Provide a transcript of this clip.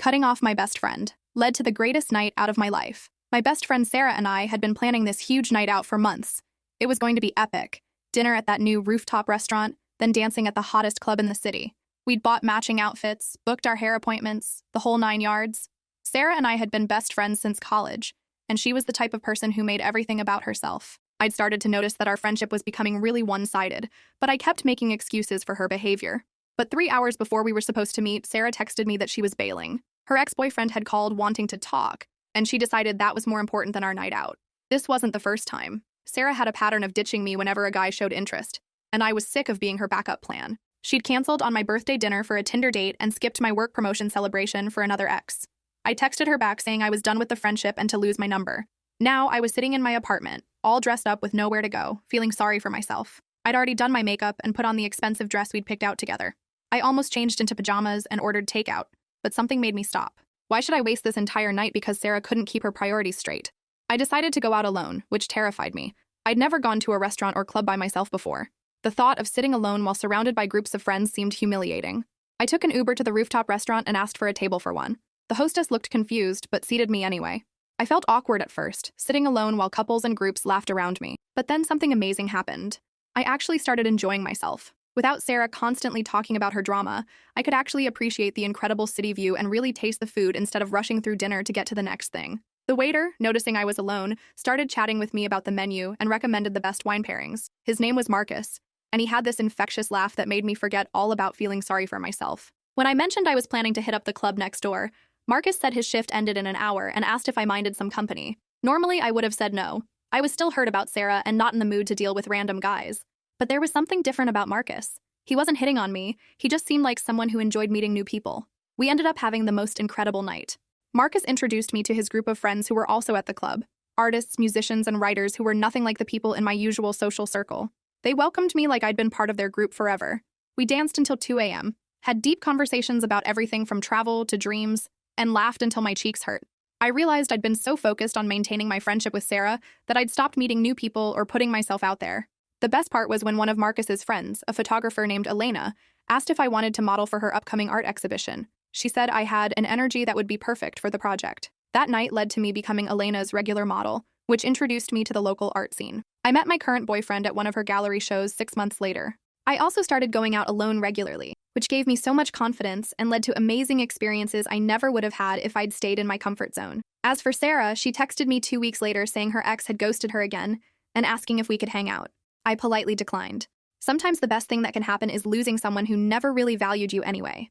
cutting off my best friend, led to the greatest night out of my life. My best friend Sarah and I had been planning this huge night out for months. It was going to be epic. Dinner at that new rooftop restaurant, then dancing at the hottest club in the city. We'd bought matching outfits, booked our hair appointments, the whole 9 yards. Sarah and I had been best friends since college, and she was the type of person who made everything about herself. I'd started to notice that our friendship was becoming really one-sided, but I kept making excuses for her behavior. But 3 hours before we were supposed to meet, Sarah texted me that she was bailing. Her ex-boyfriend had called wanting to talk, and she decided that was more important than our night out. This wasn't the first time. Sarah had a pattern of ditching me whenever a guy showed interest, and I was sick of being her backup plan. She'd canceled on my birthday dinner for a Tinder date and skipped my work promotion celebration for another ex. I texted her back saying I was done with the friendship and to lose my number. Now I was sitting in my apartment, all dressed up with nowhere to go, feeling sorry for myself. I'd already done my makeup and put on the expensive dress we'd picked out together. I almost changed into pajamas and ordered takeout, but something made me stop. Why should I waste this entire night because Sarah couldn't keep her priorities straight? I decided to go out alone, which terrified me. I'd never gone to a restaurant or club by myself before. The thought of sitting alone while surrounded by groups of friends seemed humiliating. I took an Uber to the rooftop restaurant and asked for a table for one. The hostess looked confused, but seated me anyway. I felt awkward at first, sitting alone while couples and groups laughed around me. But then something amazing happened. I actually started enjoying myself. Without Sarah constantly talking about her drama, I could actually appreciate the incredible city view and really taste the food instead of rushing through dinner to get to the next thing. The waiter, noticing I was alone, started chatting with me about the menu and recommended the best wine pairings. His name was Marcus, and he had this infectious laugh that made me forget all about feeling sorry for myself. When I mentioned I was planning to hit up the club next door, Marcus said his shift ended in an hour and asked if I minded some company. Normally, I would have said no. I was still hurt about Sarah and not in the mood to deal with random guys. But there was something different about Marcus. He wasn't hitting on me, he just seemed like someone who enjoyed meeting new people. We ended up having the most incredible night. Marcus introduced me to his group of friends who were also at the club. Artists, musicians, and writers who were nothing like the people in my usual social circle. They welcomed me like I'd been part of their group forever. We danced until 2 a.m., had deep conversations about everything from travel to dreams, and laughed until my cheeks hurt. I realized I'd been so focused on maintaining my friendship with Sarah that I'd stopped meeting new people or putting myself out there. The best part was when one of Marcus's friends, a photographer named Elena, asked if I wanted to model for her upcoming art exhibition. She said I had an energy that would be perfect for the project. That night led to me becoming Elena's regular model, which introduced me to the local art scene. I met my current boyfriend at one of her gallery shows 6 months later. I also started going out alone regularly, which gave me so much confidence and led to amazing experiences I never would have had if I'd stayed in my comfort zone. As for Sarah, she texted me 2 weeks later saying her ex had ghosted her again and asking if we could hang out. I politely declined. Sometimes the best thing that can happen is losing someone who never really valued you anyway.